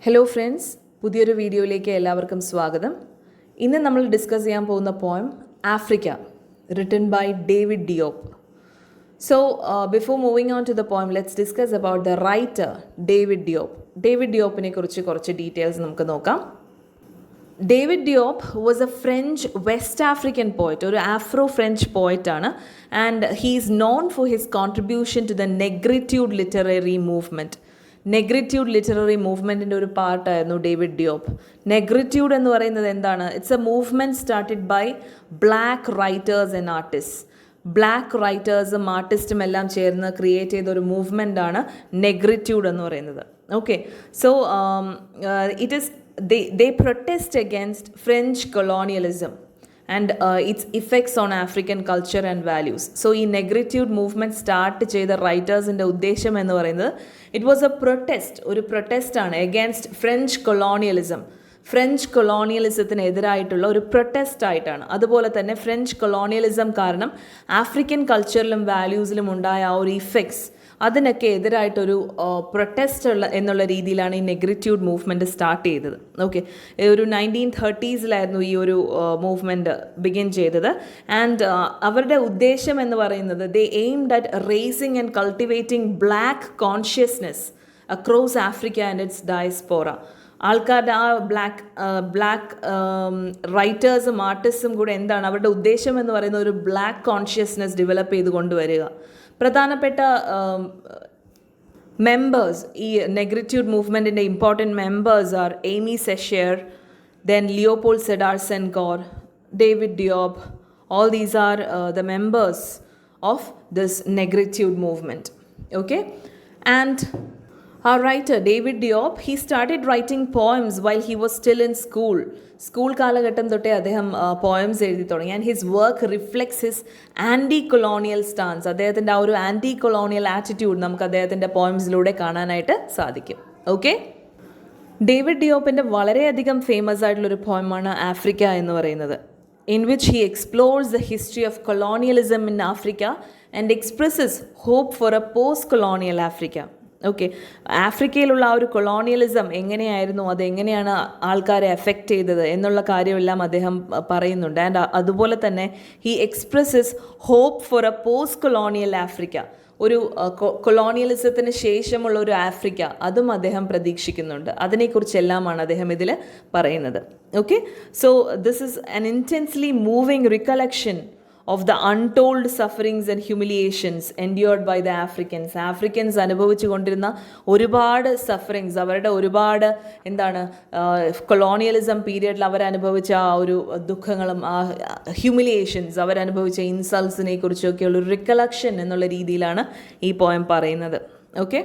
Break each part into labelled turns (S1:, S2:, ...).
S1: Hello friends, പുതിയൊരു വീഡിയോയിലേക്ക് എല്ലാവർക്കും സ്വാഗതം. ഇന്ന് നമ്മൾ ഡിസ്കസ് ചെയ്യാൻ പോകുന്ന poem Africa, written by David Diop. So before moving on to the poem, let's discuss about the writer David Diop. David ഡിയോപ്പിനെ കുറിച്ച് കുറച്ച് ഡീറ്റെയിൽസ് നമുക്ക് നോക്കാം. David Diop was a French West African poet, ഒരു Afro French പോയറ്റാണ്. And he is known for his contribution to the negritude literary movement. Negritude literary മൂവ്മെൻറ്റിൻ്റെ ഒരു പാർട്ടായിരുന്നു ഡേവിഡ് ഡിയോപ്പ്. നെഗ്രിറ്റ്യൂഡ് എന്ന് പറയുന്നത് എന്താണ്? It's a movement started by black writers and artist. ബ്ലാക്ക് റൈറ്റേഴ്സും ആർട്ടിസ്റ്റും എല്ലാം ചേർന്ന് ക്രിയേറ്റ് ചെയ്ത ഒരു മൂവ്മെൻറ്റാണ് നെഗ്രിറ്റ്യൂഡ് എന്ന് പറയുന്നത്. Okay, so it is they protest against French colonialism and its effects on African culture and values. So ഈ നെഗ്രിറ്റ്യൂഡ് മൂവ്മെൻറ്റ് സ്റ്റാർട്ട് ചെയ്ത റൈറ്റേഴ്സിൻ്റെ ഉദ്ദേശം എന്ന് പറയുന്നത് ഇറ്റ് വാസ് എ പ്രൊട്ടസ്റ്റ്, ഒരു പ്രൊട്ടസ്റ്റാണ് എഗെയിൻസ്റ്റ് ഫ്രഞ്ച് കൊളോണിയലിസം. ഫ്രഞ്ച് കൊളോണിയലിസത്തിനെതിരായിട്ടുള്ള ഒരു പ്രൊട്ടസ്റ്റ് ആയിട്ടാണ്. അതുപോലെ തന്നെ ഫ്രഞ്ച് കൊളോണിയലിസം കാരണം ആഫ്രിക്കൻ കൾച്ചറിലും വാല്യൂസിലും ഉണ്ടായ ആ ഒരു ഇഫക്ട്സ്, അതിനൊക്കെ എതിരായിട്ടൊരു പ്രൊട്ടസ്റ്റ് എന്നുള്ള രീതിയിലാണ് ഈ നെഗ്രിറ്റ്യൂഡ് മൂവ്മെൻറ്റ് സ്റ്റാർട്ട് ചെയ്തത്. ഓക്കെ, ഒരു 1930s ഈ ഒരു മൂവ്മെൻറ്റ് ബിഗിൻ ചെയ്തത്. ആൻഡ് അവരുടെ ഉദ്ദേശം എന്ന് പറയുന്നത് they aimed at raising and cultivating black consciousness across Africa and its diaspora. ആൾക്കാരുടെ ആ ബ്ലാക്ക് റൈറ്റേഴ്സും ആർട്ടിസ്റ്റും കൂടെ എന്താണ് അവരുടെ ഉദ്ദേശം എന്ന് പറയുന്നത്, ഒരു ബ്ലാക്ക് കോൺഷ്യസ്നെസ് ഡെവലപ്പ് ചെയ്ത് കൊണ്ടുവരിക. പ്രധാനപ്പെട്ട മെമ്പേഴ്സ്, ഈ നെഗ്രിറ്റ്യൂഡ് മൂവ്മെൻറ്റിൻ്റെ important members are Aime Cesaire, then Leopold Sedar Senghor, David Diop. All these are the members of this negritude movement. Okay, and our writer David Diop, he started writing poems while he was still in school. School കാലഘട്ടം തൊട്ടേ അദ്ദേഹം poems എഴുതി തുടങ്ങി. And his work reflects his anti colonial stance. അദ്ദേഹത്തിൻ്റെ ആ ഒരു anti colonial attitude നമുക്ക് അദ്ദേഹത്തിൻ്റെ പോയംസിലൂടെ കാണാനായിട്ട് സാധിക്കും. ഓക്കെ, ഡേവിഡ് ഡിയോപ്പിൻ്റെ വളരെയധികം ഫേമസ് ആയിട്ടുള്ളൊരു പോയമാണ് ആഫ്രിക്ക എന്ന് പറയുന്നത്, in which he explores the history of colonialism in Africa and expresses hope for a post-colonial Africa. Okay, ആഫ്രിക്കയിലുള്ള ആ ഒരു കൊളോണിയലിസം എങ്ങനെയായിരുന്നു, അതെങ്ങനെയാണ് ആൾക്കാരെ എഫക്റ്റ് ചെയ്തത് എന്നുള്ള കാര്യമെല്ലാം അദ്ദേഹം പറയുന്നുണ്ട്. ആൻഡ് അതുപോലെ തന്നെ he expresses hope for a post colonial Africa, ഒരു കൊളോണിയലിസത്തിന് ശേഷമുള്ള ഒരു ആഫ്രിക്ക, അതും അദ്ദേഹം പ്രതീക്ഷിക്കുന്നുണ്ട്. അതിനെക്കുറിച്ചെല്ലാമാണ് അദ്ദേഹം ഇതിൽ പറയുന്നത്. Okay, so this is an intensely moving recollection of the untold sufferings and humiliations endured by the Africans. Afrikaans അനുഭവിച്ചു കൊണ്ടിരുന്ന ഒരുപാട് സഫറിങ്സ്, അവരുടെ ഒരുപാട് കൊളോണിയലിസം പീരിയഡിൽ അവരനുഭവിച്ച ആ ഒരു ദുഃഖങ്ങളും ആ ഹ്യൂമിലിയേഷൻസ്, അവരനുഭവിച്ച ഇൻസൾട്ട്സിനെ കുറിച്ചൊക്കെയുള്ള ഒരു റിക്കലക്ഷൻ എന്നുള്ള രീതിയിലാണ് ഈ പോയം പറയുന്നത്. ഓക്കെ,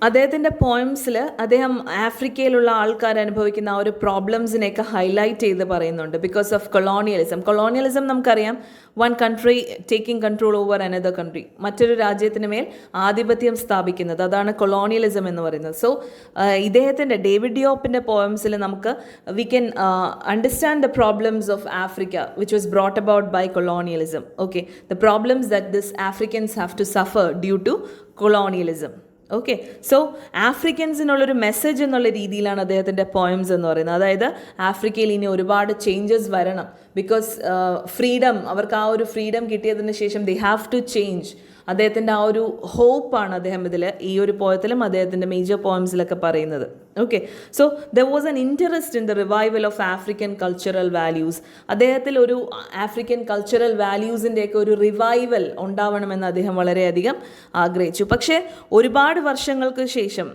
S1: അദ്ദേഹത്തിൻ്റെ പോയംസിൽ അദ്ദേഹം ആഫ്രിക്കയിലുള്ള ആൾക്കാർ അനുഭവിക്കുന്ന ആ ഒരു പ്രോബ്ലംസിനെയൊക്കെ ഹൈലൈറ്റ് ചെയ്ത് പറയുന്നുണ്ട്. ബിക്കോസ് ഓഫ് കൊളോണിയലിസം നമുക്കറിയാം, one country taking control over another country, മറ്റൊരു രാജ്യത്തിന് മേൽ ആധിപത്യം സ്ഥാപിക്കുന്നത്, അതാണ് കൊളോണിയലിസം എന്ന് പറയുന്നത്. സോ ഇദ്ദേഹത്തിൻ്റെ ഡേവിഡ് ഡിയോപ്പിൻ്റെ പോയംസിൽ നമുക്ക് we can understand the problems of Africa which was brought about by colonialism. Okay, the problems that this Africans have to suffer due to colonialism. Okay, so ആഫ്രിക്കൻസിനുള്ളൊരു മെസ്സേജ് എന്നുള്ള രീതിയിലാണ് അദ്ദേഹത്തിൻ്റെ പോയംസ് എന്ന് പറയുന്നത്. അതായത് ആഫ്രിക്കയിൽ ഇനി ഒരുപാട് ചേഞ്ചസ് വരണം, ബിക്കോസ് ഫ്രീഡം, അവർക്ക് ആ ഒരു ഫ്രീഡം കിട്ടിയതിന് ശേഷം ദേ ഹാവ് ടു ചേഞ്ച്. അദ്ദേഹത്തിൻ്റെ ആ ഒരു ഹോപ്പാണ് അദ്ദേഹം ഈ ഒരു പോയത്തിലും അദ്ദേഹത്തിൻ്റെ മേജർ പോയംസിലൊക്കെ പറയുന്നത്. Okay, so there was an interest in the revival of African cultural values. അദ്ദേഹത്തിൽ ഒരു ആഫ്രിക്കൻ കൾച്ചറൽ വാല്യൂസിൻ്റെയൊക്കെ ഒരു റിവൈവൽ ഉണ്ടാവണമെന്ന് അദ്ദേഹം വളരെയധികം ആഗ്രഹിച്ചു. പക്ഷേ ഒരുപാട് വർഷങ്ങൾക്ക് ശേഷം,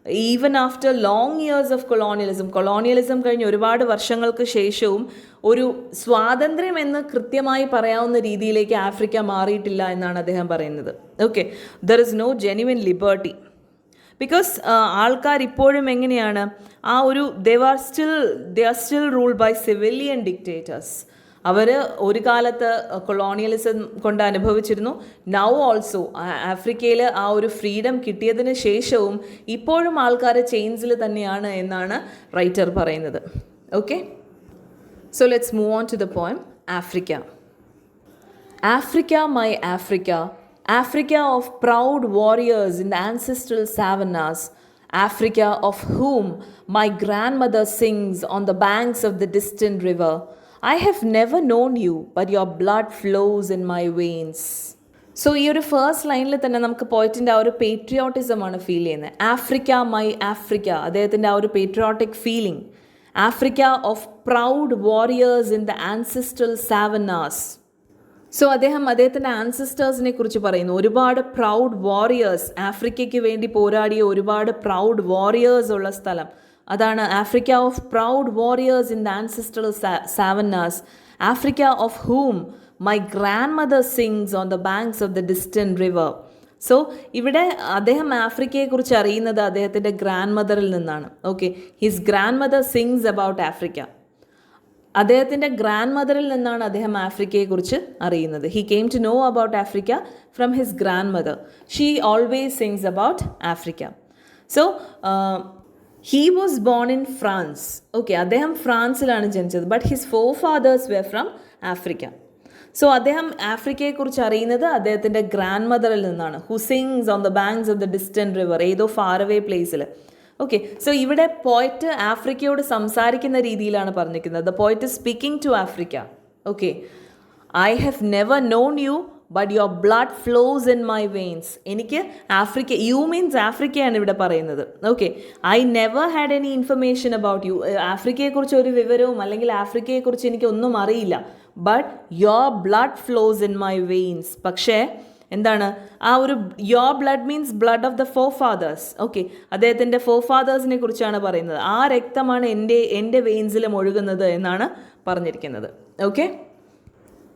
S1: even after long years of colonialism കഴിഞ്ഞ് ഒരുപാട് വർഷങ്ങൾക്ക് ശേഷവും ഒരു സ്വാതന്ത്ര്യം എന്ന് കൃത്യമായി പറയാവുന്ന രീതിയിലേക്ക് ആഫ്രിക്ക മാറിയിട്ടില്ല എന്നാണ് അദ്ദേഹം പറയുന്നത്. Okay, there is no genuine liberty, because ആൾക്കാർ ഇപ്പോഴും എങ്ങനെയാണ്, ആ ഒരു they are still ruled by civilian dictators. അവർ ഒരു കാലത്ത് കൊളോണിയലിസം കൊണ്ട് അനുഭവിച്ചിരുന്നു. നൗ ഓൾസോ ആഫ്രിക്കയിൽ ആ ഒരു ഫ്രീഡം കിട്ടിയതിന് ശേഷവും ഇപ്പോഴും ആൾക്കാർ ചെയിൻസിൽ തന്നെയാണ് എന്നാണ് റൈറ്റർ പറയുന്നത്. Okay, so let's move on to the poem Africa. Africa, my Africa, Africa of proud warriors in the ancestral savannahs, Africa of whom my grandmother sings on the banks of the distant river. I have never known you, but your blood flows in my veins. So ഈ ഒരു first ലൈനിൽ തന്നെ നമുക്ക് പോയിറ്റിൻ്റെ ആ ഒരു പേട്രിയോട്ടിസമാണ് feel ചെയ്യുന്നത്. ആഫ്രിക്ക മൈ ആഫ്രിക്ക, അദ്ദേഹത്തിൻ്റെ ആ ഒരു patriotic feeling. Africa of proud warriors in the ancestral savannas. So അദ്ദേഹത്തിൻ്റെ ആൻസിസ്റ്റേഴ്സിനെ കുറിച്ച് പറയുന്നു. ഒരുപാട് പ്രൗഡ് വാരിയേഴ്സ്, ആഫ്രിക്കയ്ക്ക് വേണ്ടി പോരാടിയ ഒരുപാട് പ്രൗഡ് വാരിയേഴ്സ് ഉള്ള സ്ഥലം. അതാണ് Africa of proud warriors in the ancestral savannas. Africa of whom my grandmother sings on the banks of the distant river. So ഇവിടെ അദ്ദേഹം ആഫ്രിക്കയെക്കുറിച്ച് അറിയുന്നത് അദ്ദേഹത്തിൻ്റെ ഗ്രാൻഡ് മദറിൽ നിന്നാണ്. Okay, his grandmother sings about Africa. അദ്ദേഹത്തിൻ്റെ ഗ്രാൻഡ് മദറിൽ നിന്നാണ് അദ്ദേഹം ആഫ്രിക്കയെക്കുറിച്ച് അറിയുന്നത്. He came to know about Africa from his grandmother. She always sings about Africa. So he was born in France. Okay, അദ്ദേഹം ഫ്രാൻസിലാണ് ജനിച്ചത്. But his forefathers were from Africa. So അദ്ദേഹം ആഫ്രിക്കയെക്കുറിച്ച് അറിയുന്നത് അദ്ദേഹത്തിൻ്റെ ഗ്രാൻഡ് മദറിൽ നിന്നാണ്. Who sings on the banks of the distant river, ഏതോ ഫാർ അവേ പ്ലേസിൽ. ഓക്കെ, സോ ഇവിടെ പോയറ്റ് ആഫ്രിക്കയോട് സംസാരിക്കുന്ന രീതിയിലാണ് പറഞ്ഞിരിക്കുന്നത്. The poet speaking to Africa. Okay, I have never known you but your blood flows in my veins. എനിക്ക് Africa, you means ആഫ്രിക്കയാണ് ഇവിടെ പറയുന്നത്. Okay, I never had any information about you. ആഫ്രിക്കയെക്കുറിച്ച് ഒരു വിവരവും അല്ലെങ്കിൽ ആഫ്രിക്കയെക്കുറിച്ച് എനിക്കൊന്നും അറിയില്ല. But your blood flows in my veins. പക്ഷേ എന്താണ് ആ ഒരു your blood means blood of the forefathers. Okay, അദ്ദേഹത്തിൻ്റെ ഫോർ ഫാദേഴ്സിനെ കുറിച്ചാണ് പറയുന്നത്. ആ രക്തമാണ് എൻ്റെ വെയിൻസിലും ഒഴുകുന്നത് എന്നാണ് പറഞ്ഞിരിക്കുന്നത്. ഓക്കെ,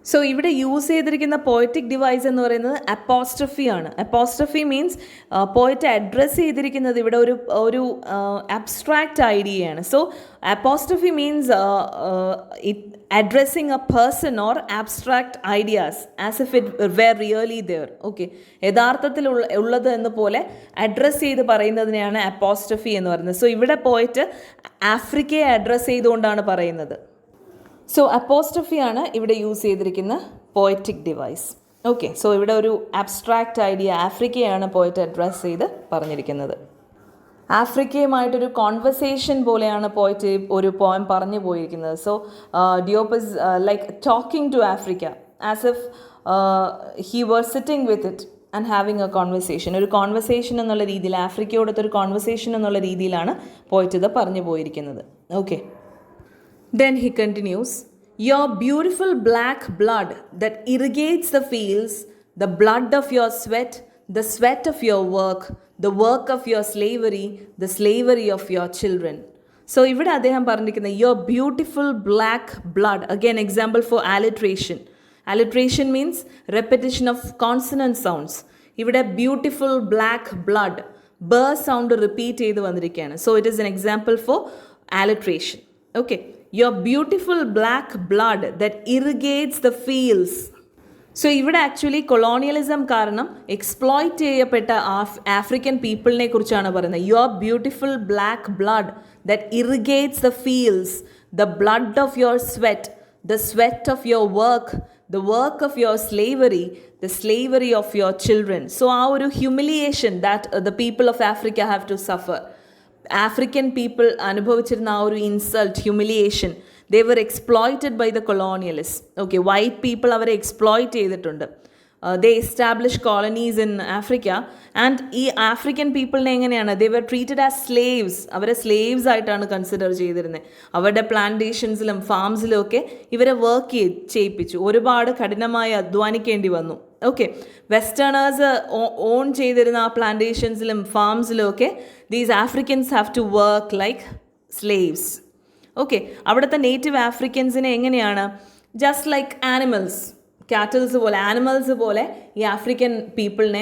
S1: സോ ഇവിടെ യൂസ് ചെയ്തിരിക്കുന്ന പോയറ്റിക് ഡിവൈസ് എന്ന് പറയുന്നത് അപ്പോസ്ട്രഫി ആണ്. അപ്പോസ്ട്രഫി മീൻസ് പോയറ്റ് അഡ്രസ്സ് ചെയ്തിരിക്കുന്നത് ഇവിടെ ഒരു അബ്സ്ട്രാക്റ്റ് ഐഡിയയാണ്. So apostrophe means addressing a person or abstract ideas as if it were really there. Okay, യഥാർത്ഥത്തിൽ ഉള്ളത് എന്ന് പോലെ അഡ്രസ്സ് ചെയ്ത് പറയുന്നതിനെയാണ് അപ്പോസ്ട്രഫി എന്ന് പറയുന്നത്. സോ ഇവിടെ പോയിട്ട് ആഫ്രിക്കയെ അഡ്രസ്സ് ചെയ്തുകൊണ്ടാണ് പറയുന്നത്. സോ അപ്പോസ്ട്രഫിയാണ് ഇവിടെ യൂസ് ചെയ്തിരിക്കുന്ന പോയറ്റിക് ഡിവൈസ്. ഓക്കെ, സോ ഇവിടെ ഒരു അബ്സ്ട്രാക്റ്റ് ഐഡിയ ആഫ്രിക്കയാണ് പോയറ്റ് അഡ്രസ്സ് ചെയ്ത് പറഞ്ഞിരിക്കുന്നത്. ആഫ്രിക്കയുമായിട്ടൊരു കോൺവെർസേഷൻ പോലെയാണ് പോയിട്ട് ഒരു പോയം പറഞ്ഞു പോയിരിക്കുന്നത്. So Diop is like talking to Africa as if he were sitting with it and having a conversation. ഒരു കോൺവെർസേഷൻ എന്നുള്ള രീതിയിൽ, ആഫ്രിക്കയോടൊത്തൊരു കോൺവെർസേഷൻ എന്നുള്ള രീതിയിലാണ് പോയിട്ട് ഇത് പറഞ്ഞു പോയിരിക്കുന്നത്. Okay, then he continues, your beautiful black blood that irrigates the fields, the blood of your sweat, the sweat of your work, the work of your slavery, the slavery of your children. So ഇവിടെ അദ്ദേഹം പറഞ്ഞിരിക്കുന്നത് your beautiful black blood. Again, example for alliteration. Alliteration means repetition of consonant sounds. ഇവിടെ beautiful black blood, ബ sound repeat ചെയ്ത് വന്നിരിക്കുകയാണ്. So it is an example for alliteration. Okay, your beautiful black blood that irrigates the fields. So ഇവിടെ actually colonialism കാരണം exploit ചെയ്യപ്പെട്ട African പീപ്പിളിനെ കുറിച്ചാണ് പറയുന്നത്. Your beautiful black blood that irrigates the fields, the blood of your sweat, the sweat of your work, the work of your slavery, the slavery of your children. So ആ ഒരു humiliation that the people of Africa have to suffer. African people അനുഭവിച്ചിരുന്ന ആ ഒരു insult, humiliation, they were exploited by the colonialists. Okay, white people അവരെ exploit ചെയ്തിട്ടുണ്ട്. They established colonies in Africa and ഈ African പീപ്പിളിനെ എങ്ങനെയാണ്, they were treated as slaves. അവരെ slaves ആയിട്ടാണ് consider ചെയ്തിരുന്നത്. അവരുടെ പ്ലാന്റേഷൻസിലും ഫാംസിലും ഒക്കെ ഇവരെ വർക്ക് ചെയ്യിപ്പിച്ചു. ഒരുപാട് കഠിനമായി അധ്വാനിക്കേണ്ടി വന്നു. ഓക്കെ, വെസ്റ്റേണേഴ്സ് ഓൺ ചെയ്തിരുന്ന ആ പ്ലാന്റേഷൻസിലും ഫാംസിലും ഒക്കെ these Africans have to work like slaves. Okay, അവിടുത്തെ നേറ്റീവ് ആഫ്രിക്കൻസിനെ എങ്ങനെയാണ്, ജസ്റ്റ് ലൈക്ക് ആനിമൽസ്, കാറ്റൽസ് പോലെ, ആനിമൽസ് പോലെ ഈ ആഫ്രിക്കൻ പീപ്പിളിനെ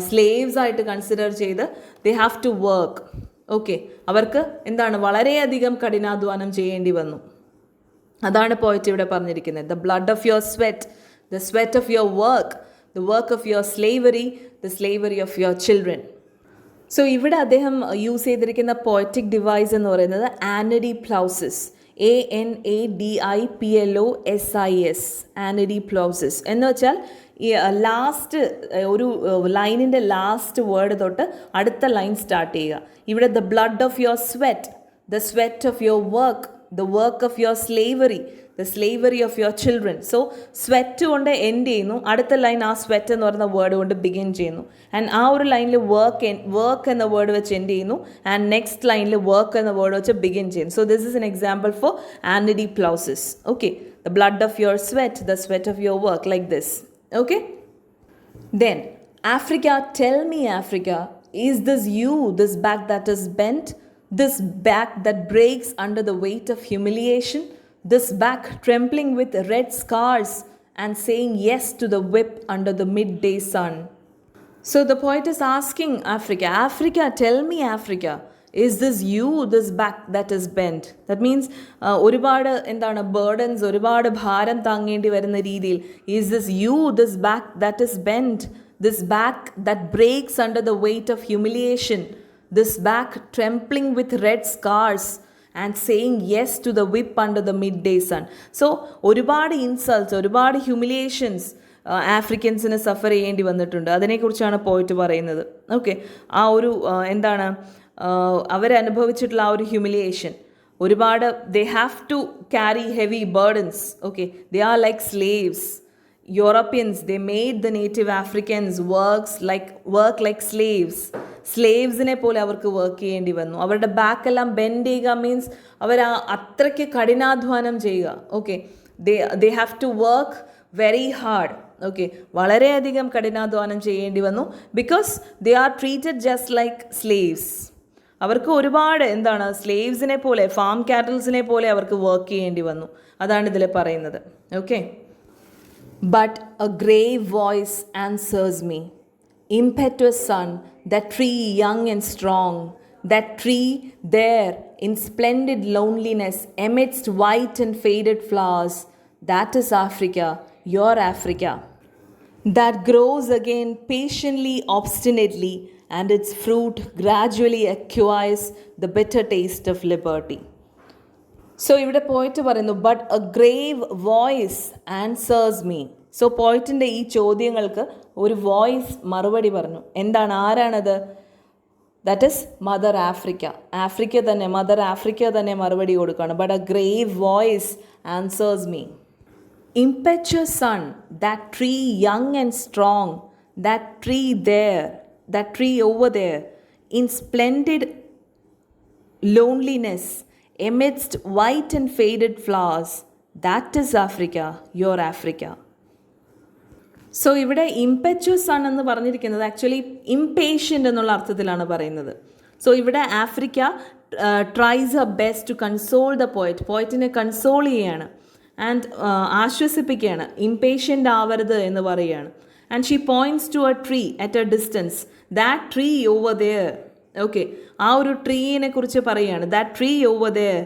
S1: സ്ലേവ്സ് ആയിട്ട് കൺസിഡർ ചെയ്ത് they have to work. Okay, അവർക്ക് എന്താണ്, വളരെയധികം കഠിനാധ്വാനം ചെയ്യേണ്ടി വന്നു. അതാണ് പോയറ്റ് ഇവിടെ പറഞ്ഞിരിക്കുന്നത്. The blood of your sweat, the sweat of your work, the work of your slavery, the slavery of your children. So ഇവിടെ അദ്ദേഹം യൂസ് ചെയ്തിരിക്കുന്ന പോയറ്റിക് ഡിവൈസ് എന്ന് പറയുന്നത് ആനഡി പ്ലൗസിസ്, ANADIPLOSIS, ആനഡി പ്ലൗസിസ് എന്ന് വെച്ചാൽ ഈ ലാസ്റ്റ് ഒരു ലൈനിൻ്റെ ലാസ്റ്റ് വേർഡ് തൊട്ട് അടുത്ത ലൈൻ സ്റ്റാർട്ട് ചെയ്യുക. ഇവിടെ the blood of your sweat, the sweat of your work, the work of your slavery, the slavery of your children. So sweat കൊണ്ട് എൻഡ് ചെയ്യുന്നു, അടുത്ത ലൈൻ ആ സ്വെറ്റ് എന്ന് പറയുന്ന വേർഡ് കൊണ്ട് ബിഗിൻ ചെയ്യുന്നു. ആൻഡ് ആ ഒരു ലൈനിൽ വർക്ക് എന്ന വേർഡ് വെച്ച് എൻഡ് ചെയ്യുന്നു. ആൻഡ് നെക്സ്റ്റ് ലൈനിൽ വർക്ക് എന്ന വേർഡ് വെച്ച് ബിഗിൻ ചെയ്യുന്നു. So this is an example for anadiplosis. Okay, the blood of your sweat, the sweat of your work, like this. Okay, then Africa, tell me Africa, is this you, this back that is bent, this back that breaks under the weight of humiliation, this back trembling with red scars and saying yes to the whip under the midday sun? So the poet is asking Africa, Africa, tell me Africa, is this you, this back that is bent? That means ഒരുപാട് എന്താണ് burdens, ഒരുപാട് ഭാരം താങ്ങേണ്ടി വരുന്ന രീതിയിൽ, is this you, this back that is bent, this back that breaks under the weight of humiliation, this back trembling with red scars and saying yes to the whip under the midday sun. So ഒരുപാട് insults, ഒരുപാട് ഹ്യൂമിലിയേഷൻസ് ആഫ്രിക്കൻസിന് സഫർ ചെയ്യേണ്ടി വന്നിട്ടുണ്ട്. അതിനെക്കുറിച്ചാണ് പോയിട്ട് പറയുന്നത്. Okay, ആ ഒരു എന്താണ് അവരനുഭവിച്ചിട്ടുള്ള ആ ഒരു ഹ്യൂമിലിയേഷൻ, ഒരുപാട് they have to carry heavy burdens. Okay, they are like slaves. Europeans they made the native Africans work like slaves. സ്ലേവ്സിനെ പോലെ അവർക്ക് വർക്ക് ചെയ്യേണ്ടി വന്നു. അവരുടെ ബാക്കെല്ലാം ബെൻഡ് ചെയ്യുക മീൻസ് അവർ അത്രയ്ക്ക് കഠിനാധ്വാനം ചെയ്യുക. Okay, they have to work very hard. Okay, വളരെയധികം കഠിനാധ്വാനം ചെയ്യേണ്ടി വന്നു. Because they are treated just like slaves. അവർക്ക് ഒരുപാട് എന്താണ് സ്ലേവ്സിനെ പോലെ, ഫാം കാറ്റൽസിനെ പോലെ അവർക്ക് വർക്ക് ചെയ്യേണ്ടി വന്നു. അതാണ് ഇതിൽ പറയുന്നത്. Okay, but a grave voice answers me, impetuous son, that tree young and strong, that tree there in splendid loneliness amidst white and faded flowers, that is Africa, your Africa, that grows again patiently, obstinately, and its fruit gradually acquires the bitter taste of liberty. So ഇവിടെ poet പറയുന്നു, but a grave voice answers me. So പോയിറ്റിൻ്റെ ഈ ചോദ്യങ്ങൾക്ക് ഒരു voice മറുപടി പറഞ്ഞു. എന്താണ്, ആരാണത്? That is mother Africa. Africa തന്നെ, മദർ ആഫ്രിക്ക തന്നെ മറുപടി കൊടുക്കുകയാണ്. But a grave voice answers me, impetuous son, that tree young and strong, that tree there, that tree over there, in splendid loneliness amidst white and faded flowers, that is Africa, your Africa. So ഇവിടെ ഇംപെച്വസ് sun എന്ന് പറഞ്ഞിരിക്കുന്നത് actually impatient എന്നുള്ള അർത്ഥത്തിലാണ് പറയുന്നത്. So ഇവിടെ Africa tries her best to console the poet. പോയറ്റിനെ console ചെയ്യുകയാണ് and ആശ്വസിപ്പിക്കുകയാണ്. ഇംപേഷ്യൻ്റ് ആവരുത് എന്ന് പറയുകയാണ്. And she points to a tree at a distance, that tree over there. Okay, ആ ഒരു ട്രീനെ കുറിച്ച് പറയുകയാണ്. That tree over there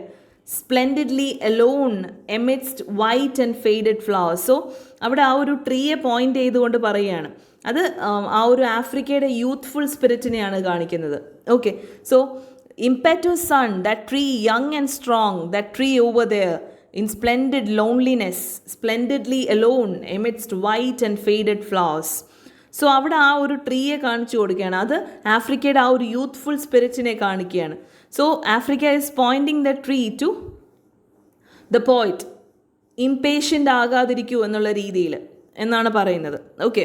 S1: splendidly alone amidst white and faded flowers. So അവിടെ ആ ഒരു ട്രീയെ പോയിൻ്റ് ചെയ്തുകൊണ്ട് പറയുകയാണ്. അത് ആ ഒരു ആഫ്രിക്കയുടെ യൂത്ത്ഫുൾ സ്പിരിറ്റിനെയാണ് കാണിക്കുന്നത്. Okay, so impetuous sun, that tree young and strong, that tree over there in splendid loneliness, splendidly alone amidst white and faded flowers. So അവിടെ ആ ഒരു ട്രീയെ കാണിച്ചു കൊടുക്കുകയാണ്. അത് ആഫ്രിക്കയുടെ ആ ഒരു യൂത്ത്ഫുൾ സ്പിരിറ്റിനെ കാണിക്കുകയാണ്. So Africa is pointing the tree to the poet. Impatient ആകാതിരിക്കൂ എന്നുള്ള രീതിയിൽ എന്നാണ് പറയുന്നത്. ഓക്കെ,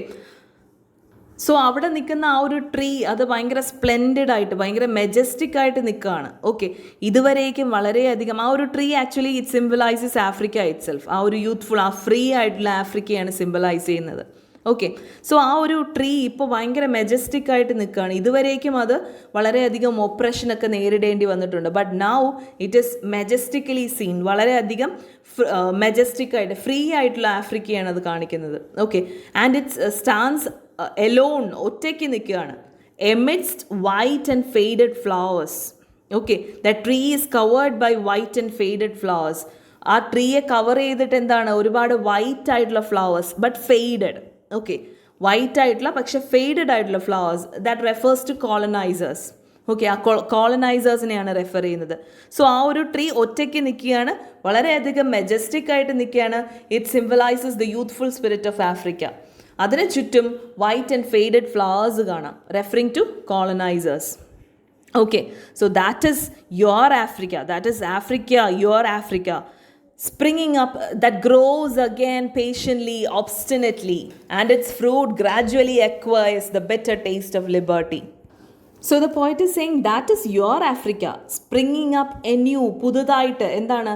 S1: സോ അവിടെ നിൽക്കുന്ന ആ ഒരു ട്രീ അത് ഭയങ്കര സ്പ്ലെൻഡിഡ് ആയിട്ട്, ഭയങ്കര മെജസ്റ്റിക് ആയിട്ട് നിൽക്കുകയാണ്. ഓക്കെ, ഇതുവരേക്കും വളരെയധികം ആ ഒരു tree actually it symbolises Africa it self. ആ ഒരു യൂത്ത്ഫുൾ, ആ ഫ്രീ ആയിട്ടുള്ള ആഫ്രിക്കയാണ് സിംബലൈസ് ചെയ്യുന്നത്. ഓക്കെ, സോ ആ ഒരു ട്രീ ഇപ്പോൾ ഭയങ്കര മെജസ്റ്റിക് ആയിട്ട് നിൽക്കുകയാണ്. ഇതുവരേക്കും അത് വളരെയധികം ഒപ്രഷനൊക്കെ നേരിടേണ്ടി വന്നിട്ടുണ്ട്. But now it is majestically seen. വളരെയധികം മെജസ്റ്റിക് ആയിട്ട് ഫ്രീ ആയിട്ടുള്ള ആഫ്രിക്കയാണ് അത് കാണിക്കുന്നത്. Okay, and it's stands alone, ഒറ്റയ്ക്ക് നിൽക്കുകയാണ്. Amidst white and faded flowers. Okay, the tree is covered by white and faded flowers. ആ ട്രീയെ കവർ ചെയ്തിട്ട് എന്താണ്, ഒരുപാട് വൈറ്റ് ആയിട്ടുള്ള flowers but faded. Okay, white ആയിട്ടുള്ള പക്ഷെ ഫെയ്ഡഡ് ആയിട്ടുള്ള flowers. That refers to colonisers. Okay, ആ കോളനൈസേഴ്സിനെയാണ് റെഫർ ചെയ്യുന്നത്. സോ ആ ഒരു ട്രീ ഒറ്റയ്ക്ക് നിൽക്കുകയാണ്, വളരെയധികം മെജസ്റ്റിക് ആയിട്ട് നിൽക്കുകയാണ്. It symbolises the youthful spirit of Africa. അതിന് ചുറ്റും വൈറ്റ് ആൻഡ് ഫെയ്ഡഡ് ഫ്ലവേഴ്സ് കാണാം, referring to colonisers. Okay, so that is your Africa, that is Africa, your Africa, springing up, that grows again patiently, obstinately, and its fruit gradually acquires the bitter taste of liberty. So the poet is saying that is your Africa, springing up anew, പുതുതായിട്ട് എന്താണ്,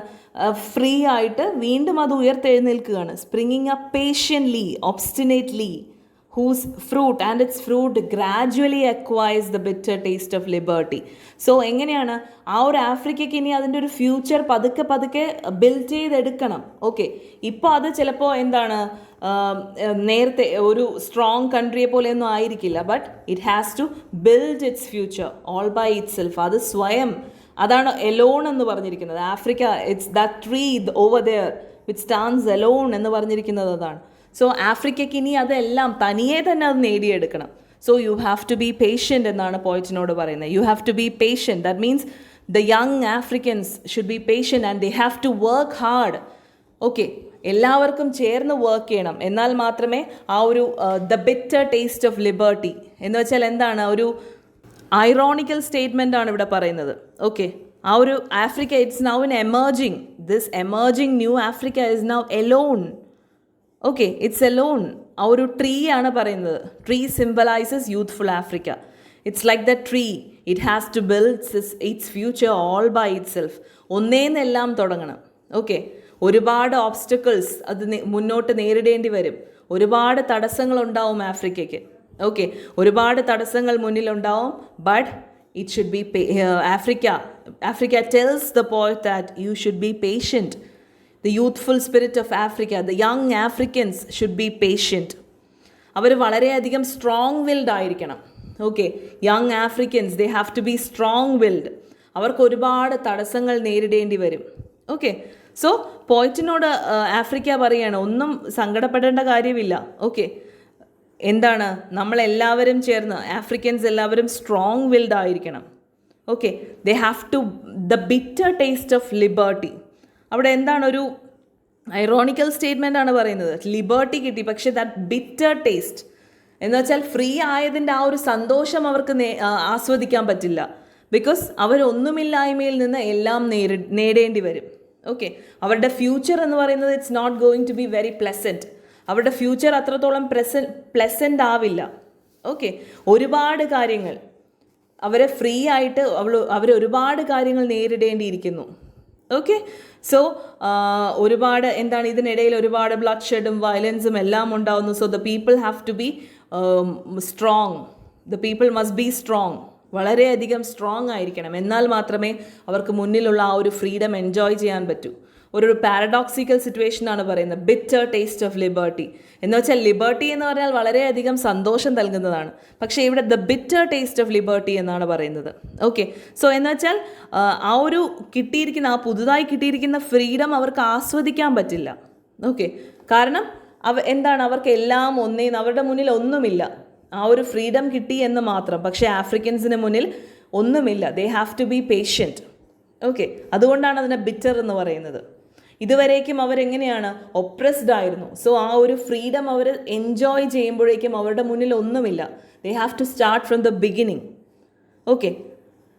S1: free ആയിട്ട് വീണ്ടും അത് ഉയർത്തെഴുന്നേൽക്കുകയാണ്. Springing up patiently, obstinately, whose fruit and its fruit gradually acquires the bitter taste of liberty. So എങ്ങനെയാണ് ആ ഒരു ആഫ്രിക്കയ്ക്ക് ഇനി അതിൻ്റെ ഒരു ഫ്യൂച്ചർ പതുക്കെ പതുക്കെ ബിൽഡ് ചെയ്തെടുക്കണം. ഓക്കെ, ഇപ്പോൾ അത് ചിലപ്പോൾ എന്താണ്, നേരത്തെ ഒരു സ്ട്രോങ് കൺട്രിയെ പോലെയൊന്നും ആയിരിക്കില്ല, but it has to build its future all by itself. അത് സ്വയം, അതാണ് എലോൺ എന്ന് പറഞ്ഞിരിക്കുന്നത്. Africa, it's that tree over there which stands alone എന്ന് പറഞ്ഞിരിക്കുന്നത് അതാണ്. സോ ആഫ്രിക്കയ്ക്ക് ഇനി അതെല്ലാം തനിയെ തന്നെ അത് നേടിയെടുക്കണം. So you have to be patient എന്നാണ് പോയിറ്റിനോട് പറയുന്നത്. You have to be patient. That means the young Africans should be patient and they have to work hard. Okay, എല്ലാവർക്കും ചേർന്ന് വർക്ക് ചെയ്യണം. എന്നാൽ മാത്രമേ ആ ഒരു the bitter taste of liberty എന്ന് വെച്ചാൽ എന്താണ്, ഒരു ഐറോണിക്കൽ സ്റ്റേറ്റ്മെൻ്റ് ആണ് ഇവിടെ പറയുന്നത്. ഓക്കെ, ആ ഒരു Africa, it's now in emerging, this emerging new Africa is now alone. Okay, it's alone. ആ ഒരു ട്രീ ആണ് പറയുന്നത്. Tree symbolises youthful Africa. It's like the tree, it has to build its future all by itself. ഒന്നേന്നെല്ലാം തുടങ്ങണം. Okay, ഒരുപാട് obstacles അത് മുന്നോട്ട് നേരിടേണ്ടി വരും. ഒരുപാട് തടസ്സങ്ങളുണ്ടാവും ആഫ്രിക്കയ്ക്ക്. ഓക്കെ, ഒരുപാട് തടസ്സങ്ങൾ മുന്നിലുണ്ടാവും. But it should be Africa tells the poet that you should be patient. The youthful spirit of Africa, the young Africans should be patient. അവർ വളരെയധികം സ്ട്രോങ് വിൽഡ് ആയിരിക്കണം. Okay, young Africans, they have to be strong willed. അവർക്ക് ഒരുപാട് തടസ്സങ്ങൾ നേരിടേണ്ടി വരും. Okay, so പോയിറ്റിനോട് Africa പറയുകയാണ്, ഒന്നും സങ്കടപ്പെടേണ്ട കാര്യമില്ല. ഓക്കെ, എന്താണ്, നമ്മളെല്ലാവരും ചേർന്ന്, ആഫ്രിക്കൻസ് എല്ലാവരും സ്ട്രോങ് വിൽഡ് ആയിരിക്കണം. Okay, they have to the bitter taste of liberty. അവിടെ എന്താണ്, ഒരു ഐറോണിക്കൽ സ്റ്റേറ്റ്മെൻ്റ് ആണ് പറയുന്നത്. ലിബർട്ടി കിട്ടി, പക്ഷേ ദാറ്റ് ബിറ്റർ ടേസ്റ്റ് എന്ന് വെച്ചാൽ ഫ്രീ ആയതിൻ്റെ ആ ഒരു സന്തോഷം അവർക്ക് ആസ്വദിക്കാൻ പറ്റില്ല. ബിക്കോസ് അവരൊന്നുമില്ലായ്മയിൽ നിന്ന് എല്ലാം നേടേണ്ടി വരും. ഓക്കെ, അവരുടെ ഫ്യൂച്ചർ എന്ന് പറയുന്നത് it's not going to be very pleasant. അവരുടെ ഫ്യൂച്ചർ അത്രത്തോളം പ്ലസൻ്റ് ആവില്ല. ഓക്കെ, ഒരുപാട് കാര്യങ്ങൾ അവരെ ഫ്രീ ആയിട്ട് അവർ ഒരുപാട് കാര്യങ്ങൾ നേരിടേണ്ടിയിരിക്കുന്നു. ഓക്കെ, സോ ഒരുപാട് എന്താണ്, ഇതിനിടയിൽ ഒരുപാട് ബ്ലഡ് ഷെഡും വയലൻസും എല്ലാം ഉണ്ടാവുന്നു. So the people have to be strong. The people must be strong. വളരെയധികം സ്ട്രോങ് ആയിരിക്കണം. എന്നാൽ മാത്രമേ അവർക്ക് മുന്നിലുള്ള ആ ഒരു ഫ്രീഡം എൻജോയ് ചെയ്യാൻ പറ്റൂ. ഒരു പാരഡോക്സിക്കൽ സിറ്റുവേഷൻ ആണ് പറയുന്നത്, ബിറ്റർ ടേസ്റ്റ് ഓഫ് ലിബർട്ടി എന്ന് വെച്ചാൽ ലിബർട്ടി എന്ന് പറഞ്ഞാൽ വളരെയധികം സന്തോഷം നൽകുന്നതാണ്. പക്ഷേ ഇവിടെ the bitter taste of liberty എന്നാണ് പറയുന്നത്. ഓക്കെ, സോ എന്ന് വെച്ചാൽ ആ ഒരു കിട്ടിയിരിക്കുന്ന, ആ പുതുതായി കിട്ടിയിരിക്കുന്ന ഫ്രീഡം അവർക്ക് ആസ്വദിക്കാൻ പറ്റില്ല. ഓക്കെ, കാരണം എന്താണ്, അവർക്ക് എല്ലാം ഒന്നേന്ന്, അവരുടെ മുന്നിൽ ഒന്നുമില്ല. ആ ഒരു ഫ്രീഡം കിട്ടി എന്ന് മാത്രം. പക്ഷേ ആഫ്രിക്കൻസിന് മുന്നിൽ ഒന്നുമില്ല. They have to be patient. Okay, അതുകൊണ്ടാണ് അതിനെ ബിറ്റർ എന്ന് പറയുന്നത്. ഇതുവരേക്കും അവരെങ്ങനെയാണ്, ഒപ്രസ്ഡ് ആയിരുന്നു. സോ ആ ഒരു ഫ്രീഡം അവർ എൻജോയ് ചെയ്യുമ്പോഴേക്കും അവരുടെ മുന്നിൽ ഒന്നുമില്ല. They have to start from the beginning. Okay,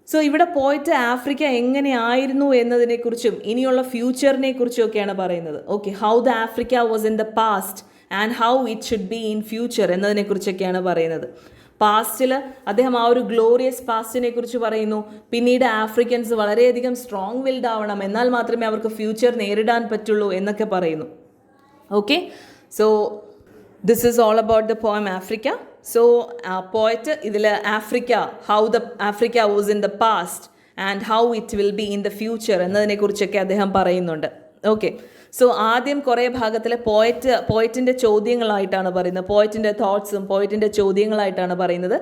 S1: so ഇവിടെ പോയിട്ട് ആഫ്രിക്ക എങ്ങനെയായിരുന്നു എന്നതിനെക്കുറിച്ചും ഇനിയുള്ള ഫ്യൂച്ചറിനെ കുറിച്ചും ഒക്കെയാണ് പറയുന്നത്. Okay, how the Africa was in the past and how it should be in future എന്നതിനെക്കുറിച്ചൊക്കെയാണ് പറയുന്നത്. പാസ്റ്റിൽ അദ്ദേഹം ആ ഒരു ഗ്ലോറിയസ് പാസ്റ്റിനെ കുറിച്ച് പറയുന്നു. പിന്നീട് ആഫ്രിക്കൻസ് വളരെയധികം സ്ട്രോങ് വിൽഡ് ആവണം, എന്നാൽ മാത്രമേ അവർക്ക് ഫ്യൂച്ചർ നേരിടാൻ പറ്റുള്ളൂ എന്നൊക്കെ പറയുന്നു. Okay, so this is all about the poem Africa. So poet ഇതിൽ Africa, how the Africa was in the past and how it will be in the future എന്നതിനെക്കുറിച്ചൊക്കെ അദ്ദേഹം പറയുന്നുണ്ട്. ഓക്കെ, സോ ആദ്യം കുറേ ഭാഗത്തിൽ പോയറ്റിൻ്റെ ചോദ്യങ്ങളായിട്ടാണ് പറയുന്നത്. പോയറ്റിൻ്റെ തോട്ട്സും പോയറ്റിൻ്റെ ചോദ്യങ്ങളായിട്ടാണ് പറയുന്നത്.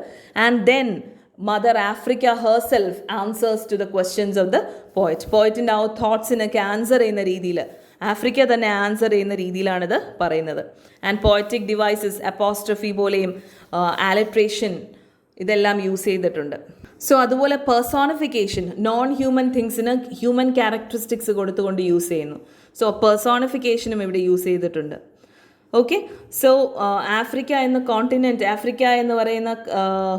S1: And then mother Africa herself answers to the questions of the poet. പോയറ്റിൻ്റെ ആ തോട്ട്സിനൊക്കെ ആൻസർ ചെയ്യുന്ന രീതിയിൽ, ആഫ്രിക്ക തന്നെ ആൻസർ ചെയ്യുന്ന രീതിയിലാണിത് പറയുന്നത്. ആൻഡ് പോയറ്റിക് ഡിവൈസസ്, അപ്പോസ്ട്രഫി പോലെയും ആലിട്രേഷൻ, ഇതെല്ലാം യൂസ് ചെയ്തിട്ടുണ്ട്. സോ അതുപോലെ പേഴ്സോണിഫിക്കേഷൻ, നോൺ ഹ്യൂമൻ തിങ്സിന് ഹ്യൂമൻ ക്യാരക്ടറിസ്റ്റിക്സ് കൊടുത്തുകൊണ്ട് യൂസ് ചെയ്യുന്നു. സോ പേഴ്സോണിഫിക്കേഷനും ഇവിടെ യൂസ് ചെയ്തിട്ടുണ്ട്. ഓക്കെ. സോ ആഫ്രിക്ക എന്ന കോണ്ടിനെൻറ്റ്, ആഫ്രിക്ക എന്ന് പറയുന്ന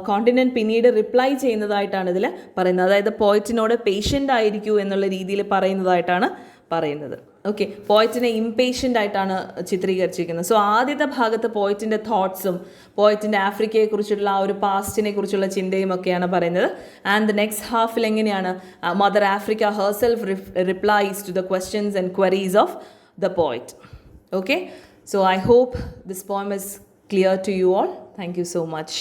S1: കോണ്ടിനെൻറ്റ് പിന്നീട് റിപ്ലൈ ചെയ്യുന്നതായിട്ടാണ് ഇതിൽ പറയുന്നത്. അതായത് പോയിറ്റിനോട് പേഷ്യൻ്റ് ആയിരിക്കൂ എന്നുള്ള രീതിയിൽ പറയുന്നതായിട്ടാണ് പറയുന്നത്. ഓക്കെ, പോയിറ്റിനെ ഇംപേഷ്യൻ്റ് ആയിട്ടാണ് ചിത്രീകരിച്ചിരിക്കുന്നത്. സോ ആദ്യത്തെ ഭാഗത്ത് പോയിറ്റിൻ്റെ തോട്ട്സും പോയിറ്റിൻ്റെ ആഫ്രിക്കയെക്കുറിച്ചുള്ള ആ ഒരു പാസ്റ്റിനെ കുറിച്ചുള്ള ചിന്തയും ഒക്കെയാണ് പറയുന്നത്. ആൻഡ് ദ നെക്സ്റ്റ് ഹാഫിൽ എങ്ങനെയാണ് mother Africa herself replies to the questions and queries of the poet. Okay, so I hope this poem is clear to you all. Thank you so much.